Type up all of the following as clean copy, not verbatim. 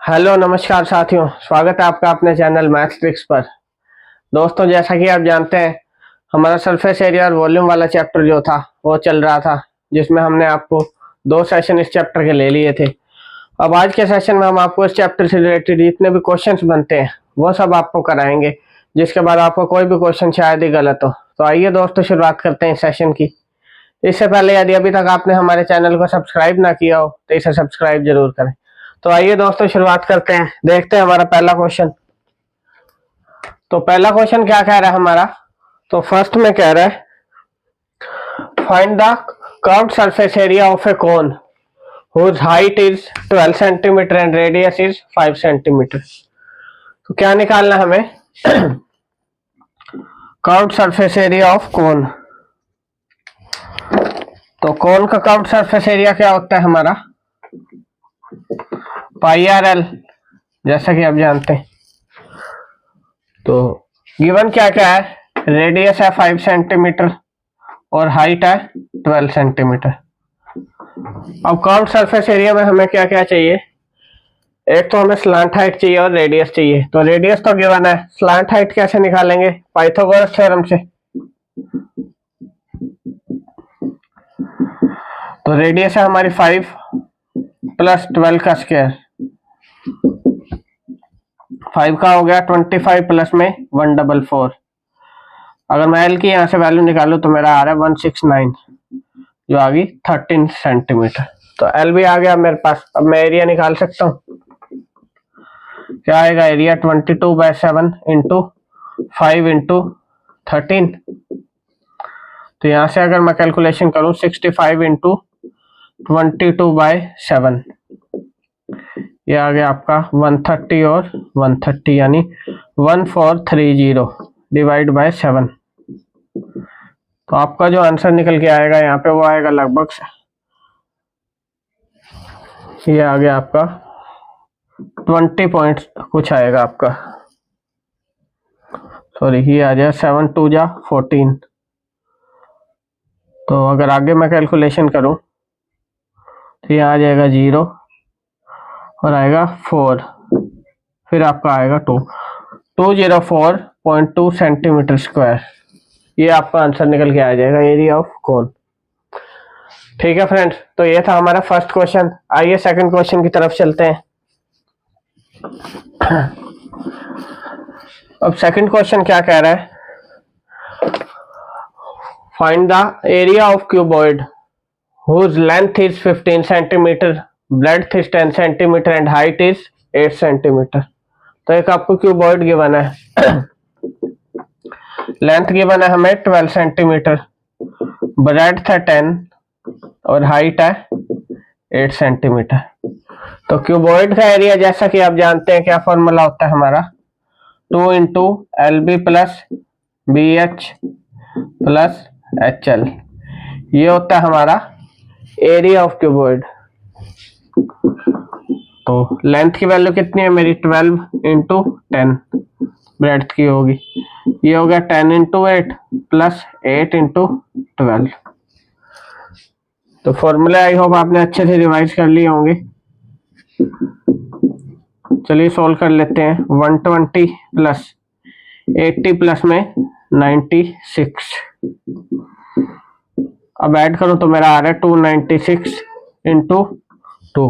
Hello नमस्कार साथियों, स्वागत है आपका अपने चैनल मैथ्स ट्रिक्स पर। दोस्तों, जैसा कि आप जानते हैं, हमारा सरफेस एरिया और वॉल्यूम वाला चैप्टर जो था वो चल रहा था, जिसमें हमने आपको 2 सेशन इस चैप्टर के ले लिए थे। अब आज के सेशन में हम आपको इस चैप्टर से रिलेटेड जितने भी क्वेश्चंस बनते हैं वो सब आपको कराएंगे, जिसके बाद आपको कोई भी क्वेश्चन शायद ही गलत हो। तो आइए दोस्तों, शुरुआत करते हैं इस सेशन की। इससे पहले यदि अभी तक आपने हमारे चैनल को सब्सक्राइब ना किया हो तो इसे सब्सक्राइब जरूर करें। तो आइए दोस्तों, शुरुआत करते हैं। देखते हैं हमारा पहला क्वेश्चन। तो पहला क्वेश्चन क्या कह रहा है हमारा? तो फर्स्ट में कह रहा है, find the curved surface area of A cone whose height is 12 centimetre and radius is 5 centimetre. तो क्या निकालना हमें? Curved surface area of cone. तो कोन का कर्व्ड सरफेस एरिया क्या होता है हमारा? पाई आर एल, जैसा कि आप जानते हैं। तो गिवन क्या क्या है? रेडियस है 5 सेंटीमीटर और हाइट है 12 सेंटीमीटर। अब कर्व्ड सरफेस एरिया में हमें क्या क्या चाहिए? एक तो हमें स्लांट हाइट चाहिए और रेडियस चाहिए। तो रेडियस तो गिवन है, स्लांट हाइट कैसे निकालेंगे? पाइथागोरस थ्योरम से। तो रेडियस है हमारी 5 प्लस 12 का स्क्वायर। 5 का हो गया 25 प्लस में 144। अगर मैं एल की यहाँ से वैल्यू निकालूं तो मेरा आ रहा है 169, जो आ गई 13 सेंटीमीटर। तो एल भी आ गया मेरे पास। अब मैं एरिया निकाल सकता हूँ। क्या आएगा? Area 22/7 into 5 into 13। तो यहाँ से अगर मैं कैलकुलेशन करूँ 65 इंटू 22/7, ये आ गया आपका 130 और 130, यानी 1430 डिवाइड बाय 7। तो आपका जो आंसर निकल के आएगा यहाँ पे वो आएगा लगभग, ये आ गया आपका 20 पॉइंट कुछ आएगा आपका। सॉरी, ये आ जाए 7 2 जा 14। तो अगर आगे मैं कैलकुलेशन करूं तो ये आ जाएगा 0 और आएगा 4, फिर आपका आएगा 204.2 सेंटीमीटर स्क्वायर। ये आपका आंसर निकल के आ जाएगा एरिया ऑफ कोन। ठीक है फ्रेंड्स, तो ये था हमारा फर्स्ट क्वेश्चन। आइए सेकंड क्वेश्चन की तरफ चलते हैं। अब सेकंड क्वेश्चन क्या कह रहा है? Find the area of cuboid whose length is 15 centimetre, breadth is 10 centimetre and height is 8 centimetre. तो एक आपको क्यूबॉइड गिवन है। लेंथ गिवन है हमें 12 सेंटीमीटर, ब्रेड्थ है 10 और हाइट है 8 सेंटीमीटर। तो क्यूबॉइड का एरिया, जैसा कि आप जानते हैं, क्या फॉर्मूला होता है हमारा? 2 into L B plus B H plus H L. ये होता है हमारा एरिया ऑफ क्यूबॉइड। तो लेंथ की वैल्यू कितनी है मेरी? 12 इंटू 10, ब्रेड्थ की होगी, ये हो गया 10 इंटू 8 प्लस 8 इंटू 12। तो फॉर्मूला आई होप आपने अच्छे से रिवाइज कर लिए होंगे। चलिए सोल्व कर लेते हैं। 120 प्लस 80 प्लस में 96। अब ऐड करूं तो मेरा आ रहा है 296 इंटू 2।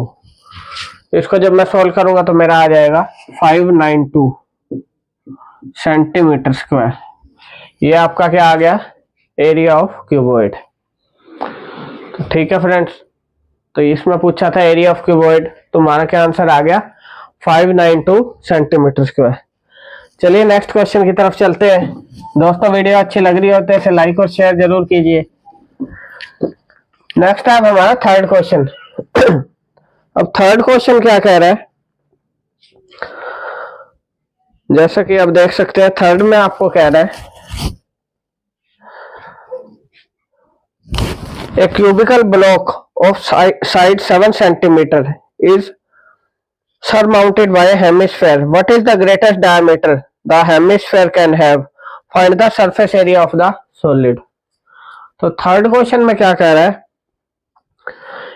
इसको जब मैं सोल्व करूंगा तो मेरा आ जाएगा 592 सेंटीमीटर स्क्वायर। ये आपका क्या आ गया? Area of cuboid. तो ठीक है फ्रेंड्स, तो इसमें पूछा था एरिया ऑफ क्यूबॉइड, तो हमारा क्या आंसर आ गया? 592 सेंटीमीटर स्क्वायर। चलिए नेक्स्ट क्वेश्चन की तरफ चलते हैं। दोस्तों, वीडियो अच्छी लग रही हो तो इसे लाइक और शेयर जरूर कीजिए। नेक्स्ट है हमारा थर्ड क्वेश्चन। अब थर्ड क्वेश्चन क्या कह रहा है? जैसा कि आप देख सकते हैं, थर्ड में आपको कह रहा है, a cubical block of side 7 centimeter is surmounted by a hemisphere. What is the greatest diameter the hemisphere can have? Find the surface area of the solid. तो थर्ड क्वेश्चन में क्या कह रहा है?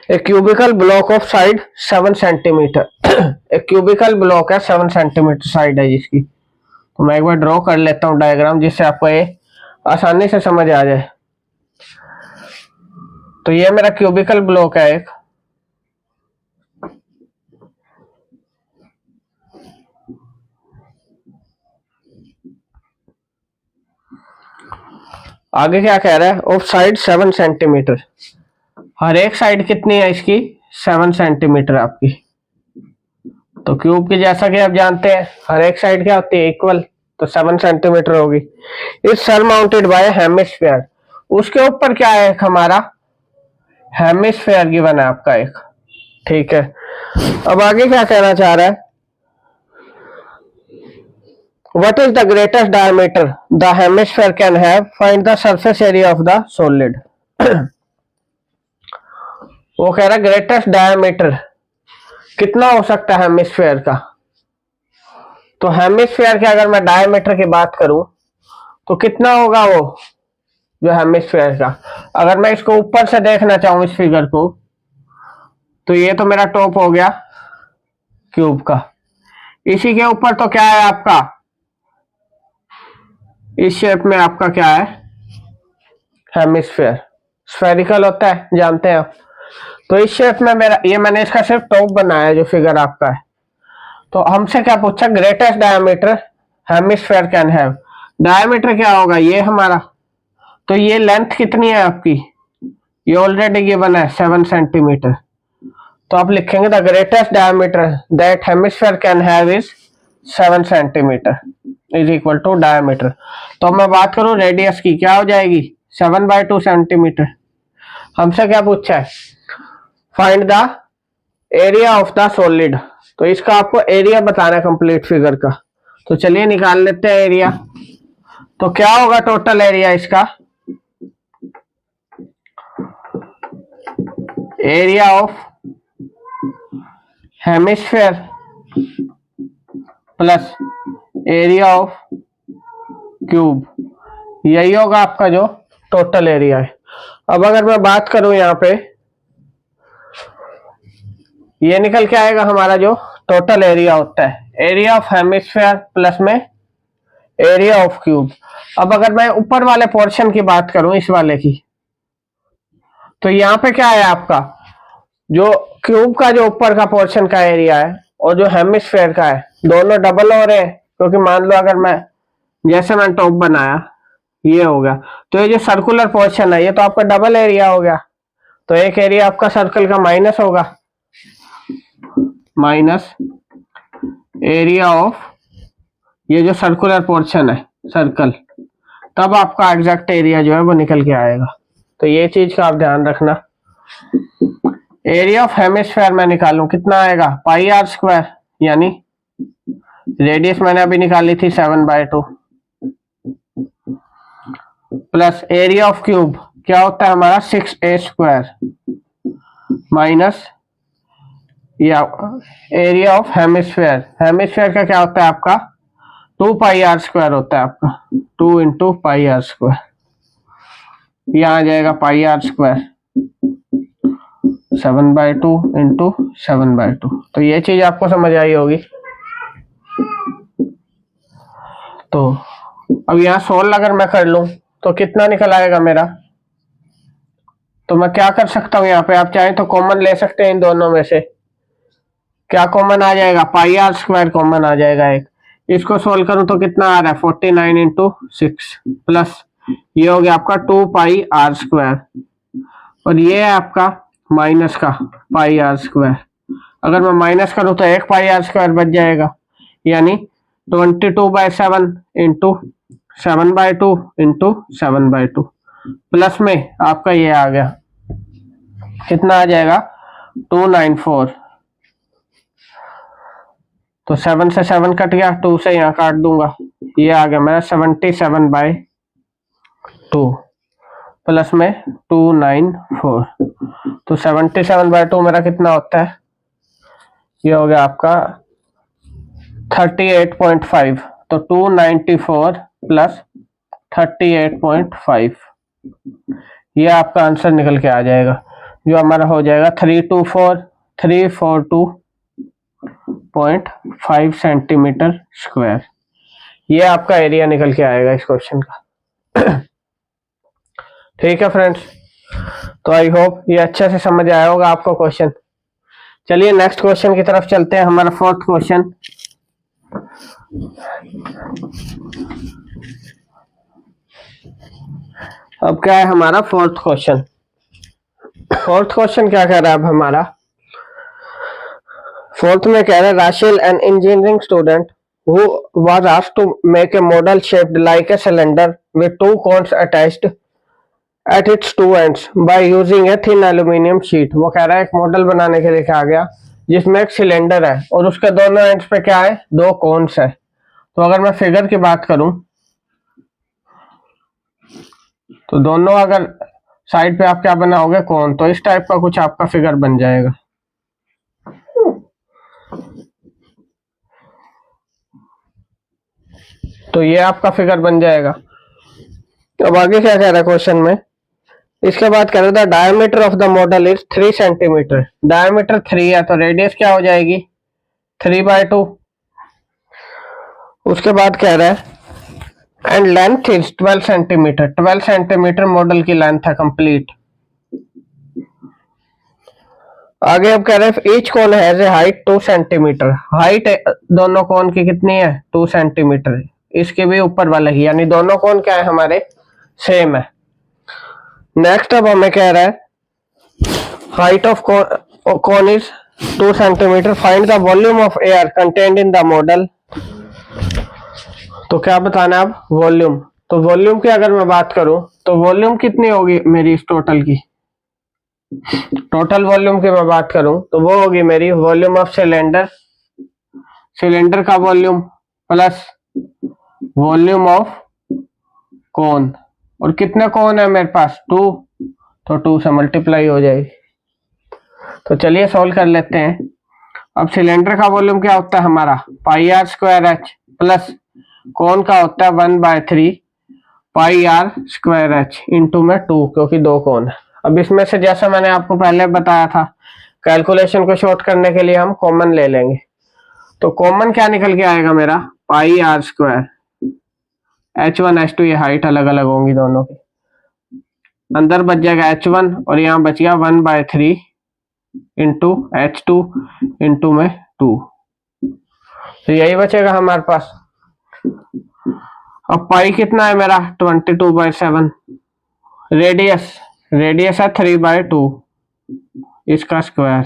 A cubical block of side 7 centimetre एक cubical block है, 7 centimetre side है जिसकी। तो मैं एक बार ड्रॉ कर लेता हूँ डायग्राम, जिससे आपको ये आसानी से समझ आ जाए। तो ये मेरा क्यूबिकल ब्लॉक है एक। आगे क्या कह रहा है, ऑफ साइड 7 सेंटीमीटर। हर एक साइड कितनी है इसकी, 7 सेंटीमीटर आपकी। तो क्यूब की जैसा कि आप जानते हैं हर एक साइड क्या होती है, इक्वल, तो 7 सेंटीमीटर होगी। इस सरमाउंटेड बाय हेमिस्फीयर, उसके ऊपर क्या है एक हमारा हेमिस्फीयर गिवन है आपका एक, ठीक है। अब आगे क्या कहना चाह रहा है, what is the greatest diameter the hemisphere can have, find the surface area of the solid। वो कह रहा है ग्रेटेस्ट डायमीटर कितना हो सकता है हेमिस्फीयर का। तो हेमिस्फीयर के अगर मैं डायमीटर की बात करूं तो कितना होगा वो जो हेमिस्फीयर का। अगर मैं इसको ऊपर से देखना चाहूं इस फिगर को, तो ये तो मेरा टॉप हो गया क्यूब का। इसी के ऊपर तो क्या है आपका, इस शेप में आपका क्या है, हेमिस्फीयर स्फेरिकल होता है, जानते हैं आप। तो इस शेप में मेरा, ये मैंने इसका सिर्फ टॉप बनाया है जो फिगर आपका है। तो हमसे क्या पूछा, greatest diameter hemisphere can have. Diameter क्या होगा, ये हमारा। तो ये लेंथ कितनी है आपकी, ये ऑलरेडी गिवन है 7 सेंटीमीटर। तो आप लिखेंगे the greatest diameter that hemisphere can have is 7 centimetre is equal to diameter. तो अब मैं बात करूं रेडियस की, क्या हो जाएगी 7/2 सेंटीमीटर। हमसे क्या पूछा है, find the area of the solid. तो इसका आपको एरिया बताना है कंप्लीट फिगर का। तो चलिए निकाल लेते हैं एरिया। तो क्या होगा टोटल एरिया इसका, area of hemisphere plus area of cube, यही होगा आपका जो टोटल एरिया है। अब अगर मैं बात करूं यहाँ पे, ये निकल के आएगा हमारा जो टोटल एरिया होता है, एरिया ऑफ हेमिस्फीयर प्लस में एरिया ऑफ क्यूब। अब अगर मैं ऊपर वाले पोर्शन की बात करूं, इस वाले की, तो यहाँ पे क्या है आपका, जो क्यूब का जो ऊपर का पोर्शन का एरिया है और जो हेमिस्फीयर का है, दोनों डबल हो रहे हैं। क्योंकि मान लो अगर मैं, जैसे मैंने टॉप बनाया, ये हो गया, तो ये जो सर्कुलर पोर्शन है ये तो आपका डबल एरिया हो गया। तो एक एरिया आपका सर्कल का माइनस होगा, माइनस एरिया ऑफ ये जो सर्कुलर पोर्शन है सर्कल, तब आपका एग्जैक्ट एरिया जो है वो निकल के आएगा। तो ये चीज का आप ध्यान रखना। एरिया ऑफ हेमिस्फीयर मैं निकालूं कितना आएगा, πr², यानी रेडियस मैंने अभी निकाली थी 7/2, प्लस एरिया ऑफ क्यूब क्या होता है हमारा 6a² माइनस या एरिया ऑफ हेमिस्फीयर। हेमिस्फीयर का क्या होता है आपका 2πr² होता है आपका, 2 × πr²। यहाँ आ जाएगा πr², 7/2 × 7/2। तो ये चीज आपको समझ आई होगी। तो अब यहाँ 16 अगर मैं कर लूं तो कितना निकल आएगा मेरा। तो मैं क्या कर सकता हूँ, यहाँ पे आप चाहें तो कॉमन ले सकते हैं इन दोनों में से। क्या कॉमन आ जाएगा, πr² कॉमन आ जाएगा एक। इसको सोल्व करूं तो कितना आ रहा है 49 × 6 प्लस ये हो गया आपका 2πr², और ये है आपका माइनस का πr²। अगर मैं माइनस करूं तो एक πr² बच जाएगा, यानी 22/7 × 7/2 × 7/2 प्लस में आपका ये आ गया, कितना आ जाएगा 294। तो 7 से 7 कट गया, 2 से यहाँ काट दूंगा, ये आ गया मेरा 77/2 प्लस में 294। तो 77/2 मेरा कितना होता है, ये हो गया आपका 38.5। तो 294 प्लस 38.5, ये आपका आंसर निकल के आ जाएगा, जो हमारा हो जाएगा 324, 342 1.5 सेंटीमीटर स्क्वायर। ये आपका एरिया निकल के आएगा इस क्वेश्चन का। ठीक है फ्रेंड्स, तो आई होप ये अच्छे से समझ आया होगा आपको क्वेश्चन। चलिए नेक्स्ट क्वेश्चन की तरफ चलते हैं। हमारा फोर्थ क्वेश्चन, अब क्या है हमारा फोर्थ क्वेश्चन। फोर्थ क्वेश्चन क्या कह रहा है अब हमारा, फोर्थ में कह रहा है Rachel an engineering student who was asked to make a model shaped like a cylinder with two cones attached at its two ends by using a thin aluminum sheet। वो कह रहा है एक मॉडल बनाने के लिए कहा गया जिसमें एक सिलेंडर है और उसके दोनों एंड्स पे क्या है, दो कोन्स है। तो अगर मैं फिगर की बात करूं तो दोनों अगर साइड पे आप क्या बनाओगे, कोन, तो इस टाइप का कुछ आपका फिगर बन जाएगा। तो ये आपका फिगर बन जाएगा। अब आगे क्या कह रहा है क्वेश्चन में, इसके बाद कह रहा था diameter of the model is 3 centimetre. Diameter 3 है तो रेडियस क्या हो जाएगी, 3/2। उसके बाद कह रहा है and length is 12 centimetre. 12 centimetre model की लेंथ है कंप्लीट। आगे अब कह रहे हैं each cone has a height 2 centimetre. Height दोनों कोन की कितनी है, 2 सेंटीमीटर। इसके भी ऊपर वाला ही, यानी दोनों कोन क्या है हमारे, सेम है। नेक्स्ट अब हमें कह रहा है height of cone is 2 centimetre, find the volume of air contained in the model. तो क्या बताना है अब, वॉल्यूम। तो वॉल्यूम की अगर मैं बात करूं तो वॉल्यूम कितनी होगी मेरी इस टोटल की, टोटल वॉल्यूम की मैं बात करूं तो वो होगी मेरी वॉल्यूम ऑफ सिलेंडर, सिलेंडर का volume plus volume of cone. और कितने कोन है मेरे पास, 2, तो 2 से मल्टीप्लाई हो जाएगी। तो चलिए सॉल्व कर लेते हैं। अब सिलेंडर का वॉल्यूम क्या होता है हमारा, πr² प्लस कोन का होता है 1/3 πr² इंटू में 2, क्योंकि 2 कोन है। अब इसमें से जैसा मैंने आपको पहले बताया था, कैलकुलेशन को शॉर्ट करने के लिए हम कॉमन ले लेंगे। तो कॉमन क्या निकल के आएगा मेरा, πr²। h1 h2 ये हाइट अलग अलग होंगी दोनों की, अंदर बच जाएगा h1 और यहाँ बच गया 1/3 इंटू h2 इंटू में 2। तो यही बचेगा हमारे पास। अब पाई कितना है मेरा, 22/7। रेडियस, रेडियस है 3/2 इसका स्क्वायर।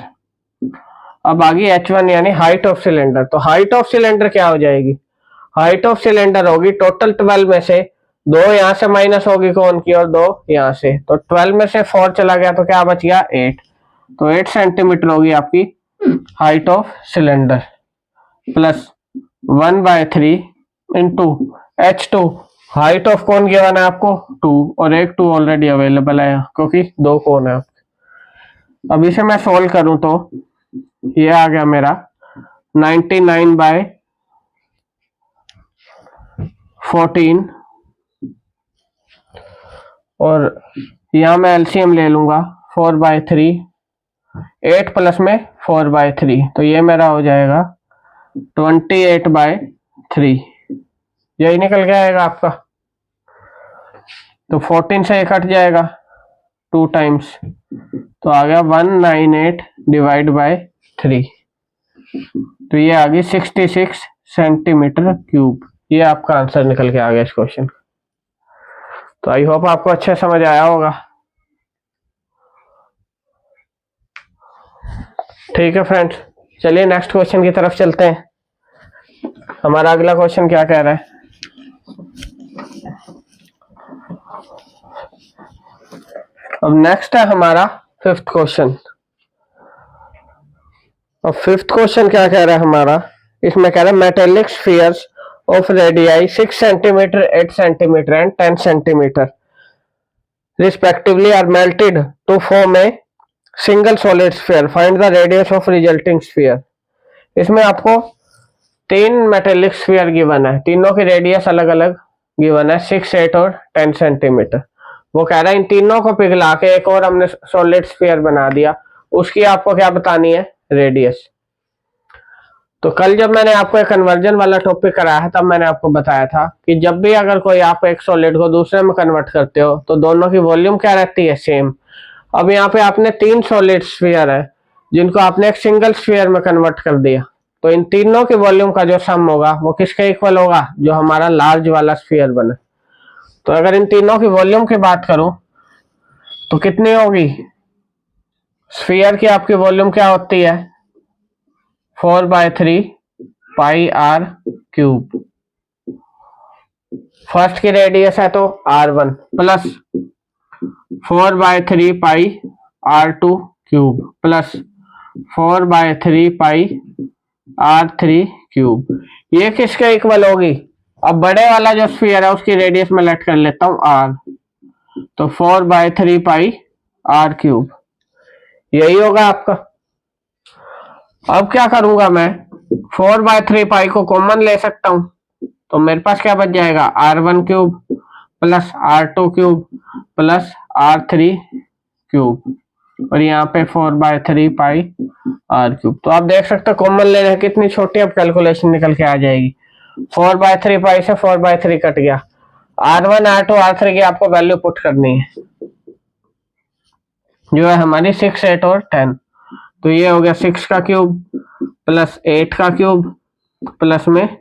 अब आ गई h1 यानी हाइट ऑफ सिलेंडर। तो हाइट ऑफ सिलेंडर क्या हो जाएगी, हाइट ऑफ सिलेंडर होगी टोटल 12 में से 2 यहाँ से माइनस होगी कौन की और 2 यहाँ से, तो 12 में से 4 चला गया तो क्या बच गया 8। तो 8 सेंटीमीटर होगी आपकी height of cylinder plus 1/3 into h2, height of कौन गिवन है आपको 2 और एक 2 ऑलरेडी अवेलेबल है क्योंकि 2 कोन है। अब इसे मैं सोल्व करूं तो ये आ गया मेरा 99/14 और यहां मैं एलसीएम ले लूंगा 4/3, 8 प्लस में 4/3, तो ये मेरा हो जाएगा 28/3। यही निकल के आएगा आपका। तो 14 से ये कट जाएगा 2 टाइम्स, तो आ गया 198 डिवाइड बाय 3। तो ये आ गई 66 सेंटीमीटर क्यूब। ये आपका आंसर निकल के आ गया इस क्वेश्चन। तो आई होप आपको अच्छे समझ आया होगा। ठीक है फ्रेंड्स, चलिए नेक्स्ट क्वेश्चन की तरफ चलते हैं। हमारा अगला क्वेश्चन क्या कह रहा है, अब नेक्स्ट है हमारा 5th क्वेश्चन। अब 5th क्वेश्चन क्या कह रहा है हमारा, इसमें कह रहा है metallic spheres of radii 6 centimetre, 8 centimetre and 10 centimetre respectively are melted to form a single solid sphere. Find the radius of resulting sphere. इसमें आपको 3 मेटेलिक स्फीयर गिवन है, तीनों की रेडियस अलग अलग गिवन है 6, 8 और 10 सेंटीमीटर। वो कह रहा है इन तीनों को पिघला के एक और हमने सॉलिड स्फीयर बना दिया, उसकी आपको क्या बतानी है, रेडियस। तो कल जब मैंने आपको एक कन्वर्जन वाला टॉपिक कराया है, तब मैंने आपको बताया था कि जब भी अगर कोई आप एक सॉलिड को दूसरे में कन्वर्ट करते हो तो दोनों की वॉल्यूम क्या रहती है, सेम। अब यहाँ पे आपने 3 सॉलिड स्फीयर है जिनको आपने एक सिंगल स्फीयर में कन्वर्ट कर दिया, तो इन तीनों की वॉल्यूम का जो सम होगा वो किसके इक्वल होगा, जो हमारा लार्ज वाला स्फीयर बने। तो अगर इन तीनों की वॉल्यूम की बात करूं तो कितनी होगी, स्फीयर की आपकी वॉल्यूम क्या होती है, 4/3 पाई आर क्यूब। फर्स्ट की रेडियस है तो r1 प्लस 4/3 पाई r2 क्यूब प्लस 4/3 पाई r3 क्यूब। ये किसके इक्वल होगी, अब बड़े वाला जो स्फीयर है उसकी रेडियस में लेट कर लेता हूं r, तो 4/3 पाई r क्यूब यही होगा आपका। अब क्या करूंगा मैं, 4/3 पाई को कॉमन ले सकता हूं, तो मेरे पास क्या बच जाएगा, r1 cube plus r2 cube plus r3 cube, और यहाँ पे 4/3 पाई r क्यूब। तो आप देख सकते हो कॉमन ले रहे हैं कितनी छोटी अब कैलकुलेशन निकल के आ जाएगी। 4/3 पाई से 4/3 कट गया, r1 r2 r3 की आपको वैल्यू पुट करनी है, जो है हमारी 6, 8 और 10। तो ये हो गया 6 का क्यूब प्लस 8 का क्यूब प्लस में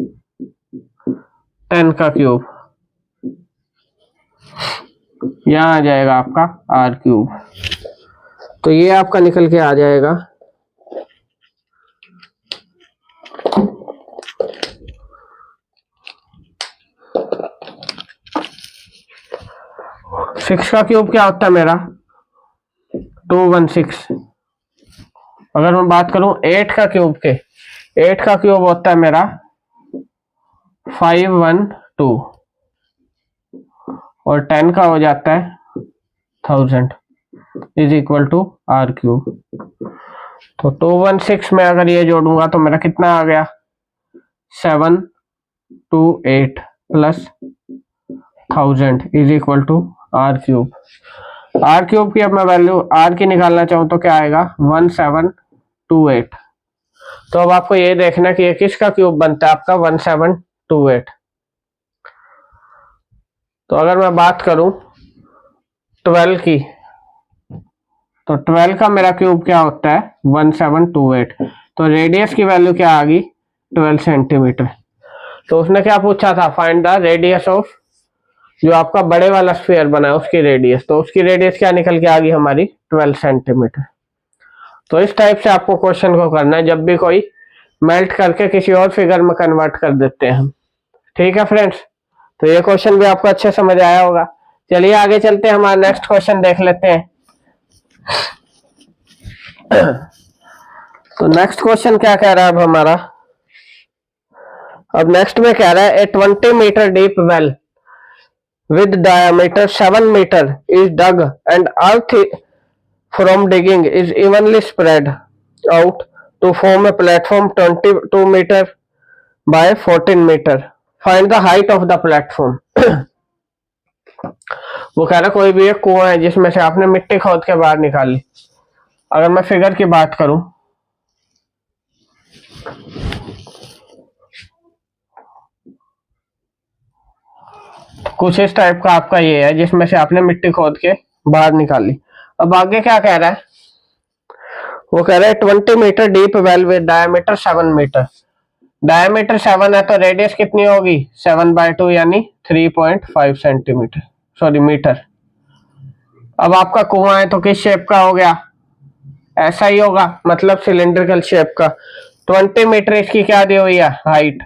10 का क्यूब, यहाँ आ जाएगा आपका r क्यूब। तो ये आपका निकल के आ जाएगा 6 का क्यूब क्या होता है मेरा, 216। अगर मैं बात करूं 8 का क्यूब के, 8 का क्यूब होता है मेरा 512, और 10 का हो जाता है 1000 is equal to r cube. तो 216 में अगर ये जोड़ूंगा तो मेरा कितना आ गया, 728 plus 1000 is equal to r cube. r cube की अब मैं वैल्यू r की निकालना चाहूँ तो क्या आएगा, 1728। तो अब आपको ये देखना कि ये किसका क्यूब बनता है, आपका 1728। तो अगर मैं बात करूं 12 की, तो 12 का मेरा क्यूब क्या होता है, 1728। तो रेडियस की वैल्यू क्या आ गई, 12 सेंटीमीटर। तो उसने क्या पूछा था, फाइंड द रेडियस ऑफ, जो आपका बड़े वाला स्फीयर बना है उसकी रेडियस, तो उसकी रेडियस क्या निकल के आ गई हमारी, 12 सेंटीमीटर। तो इस टाइप से आपको क्वेश्चन को करना है जब भी कोई मेल्ट करके किसी और फिगर में कन्वर्ट कर देते हैं हम। ठीक है फ्रेंड्स, तो ये क्वेश्चन भी आपको अच्छे समझ आया होगा। चलिए आगे चलते हैं, हमारा नेक्स्ट क्वेश्चन देख लेते हैं। तो नेक्स्ट क्वेश्चन क्या कह रहा है अब हमारा, अब नेक्स्ट में कह रहा है a 20 metre deep well with diameter 7 meter is dug and earth from digging is evenly spread out to form a platform 22 meter by 14 meter. Find the height of the platform. वो कह रहा कोई भी एक कुआं है जिसमें से आपने मिट्टी खोद के बाहर निकाली। अगर मैं फिगर की बात करूं, कुछ इस टाइप का आपका ये है जिसमें से आपने मिट्टी खोद के बाहर निकाली। अब आगे क्या कह रहा है, वो कह रहा है 20 metre deep well with diameter 7 metre. Diameter 7 है तो रेडियस कितनी होगी, 7/2 यानी 3.5 सेंटीमीटर, सॉरी मीटर। अब आपका कुआं है तो किस शेप का हो गया, ऐसा ही होगा, मतलब सिलेंड्रिकल शेप का। 20 मीटर इसकी क्या दी हुई है, हाइट,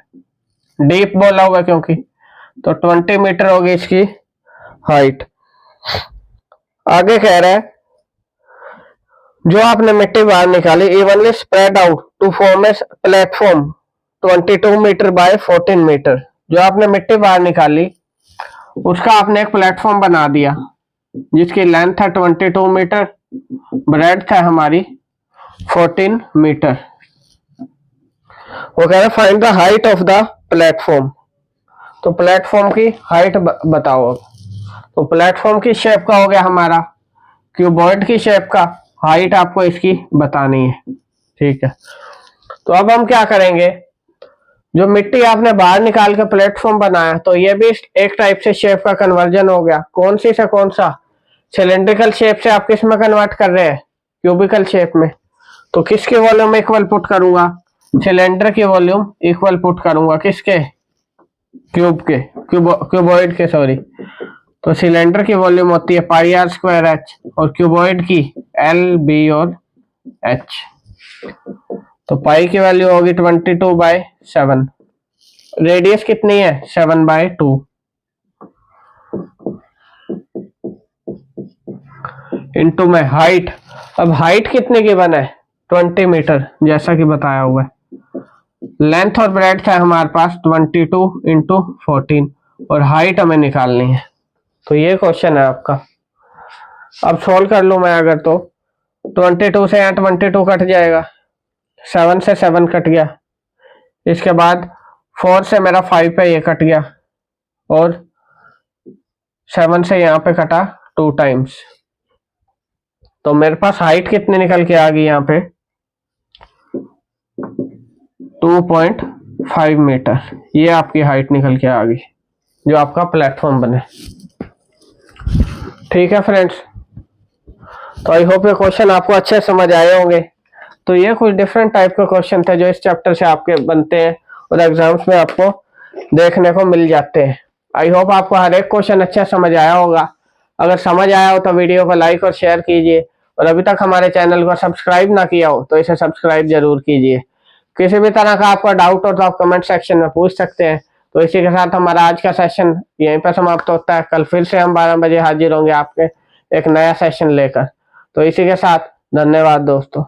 डीप बोला हुआ क्योंकि, तो 20 मीटर होगी इसकी हाइट। आगे कह रहा है जो आपने मिट्टी बाहर निकाली evenly spread out to form a platform 22 metre by 14 metre. जो आपने मिट्टी बाहर निकाली उसका आपने एक प्लेटफॉर्म बना दिया जिसकी लेंथ है 22 मीटर, ब्रेड्थ है हमारी 14 मीटर। वो कह रहे find the height of the platform. तो प्लेटफॉर्म की हाइट बताओ। तो प्लेटफॉर्म की शेप का हो गया हमारा क्यूबॉइड की शेप का, हाइट आपको इसकी बतानी है। ठीक है, तो अब हम क्या करेंगे, जो मिट्टी आपने बाहर निकाल के प्लेटफॉर्म बनाया, तो ये भी एक टाइप से शेप का कन्वर्जन हो गया। कौन सी से कौन सा? सिलेंड्रिकल शेप से आप किस में कन्वर्ट कर रहे हैं? क्यूबिकल शेप में। तो किसकी वॉल्यूम इक्वल पुट करूंगा? सिलेंडर की वॉल्यूम इक्वल पुट करूंगा किसके? क्यूब के, क्यूबॉइड के, सॉरी। तो सिलेंडर की वॉल्यूम होती है पाई आर स्क्वायर एच, और क्यूबॉइड की एल, बी और एच। तो पाई की वैल्यू होगी 22/7। रेडियस कितनी है? 7/2। इनटू में हाइट। अब हाइट कितने की बना है? 20 मीटर, जैसा कि बताया हुआ है। लेंथ और ब्रेड्थ है हमारे पास 22 इंटू 14, और हाइट हमें निकालनी है। तो ये क्वेश्चन है आपका। अब सोल्व कर लूं मैं अगर, तो 22 से यहाँ 22 कट जाएगा, 7 से 7 कट गया, इसके बाद 4 से मेरा 5 पे ये कट गया, और 7 से यहाँ पे कटा 2 टाइम्स। तो मेरे पास हाइट कितनी निकल के आ गई यहाँ पे? 2.5 मीटर। ये आपकी हाइट निकल के आ गई, जो आपका प्लेटफॉर्म बने। ठीक है फ्रेंड्स, तो आई होप ये क्वेश्चन आपको अच्छे समझ आए होंगे। तो ये कुछ डिफरेंट टाइप के क्वेश्चन थे जो इस चैप्टर से आपके बनते हैं और एग्जाम्स में आपको देखने को मिल जाते हैं। आई होप आपको हर एक क्वेश्चन अच्छा समझ आया होगा। अगर समझ आया हो तो वीडियो को लाइक और शेयर कीजिए, और अभी तक हमारे चैनल को सब्सक्राइब ना किया हो तो इसे सब्सक्राइब जरूर कीजिए। किसी भी तरह का आपका डाउट हो तो आप कमेंट सेक्शन में पूछ सकते हैं। तो इसी के साथ हमारा आज का सेशन यहीं पर समाप्त होता है। कल फिर से हम 12 बजे हाजिर होंगे आपके एक नया सेशन लेकर। तो इसी के साथ धन्यवाद दोस्तों।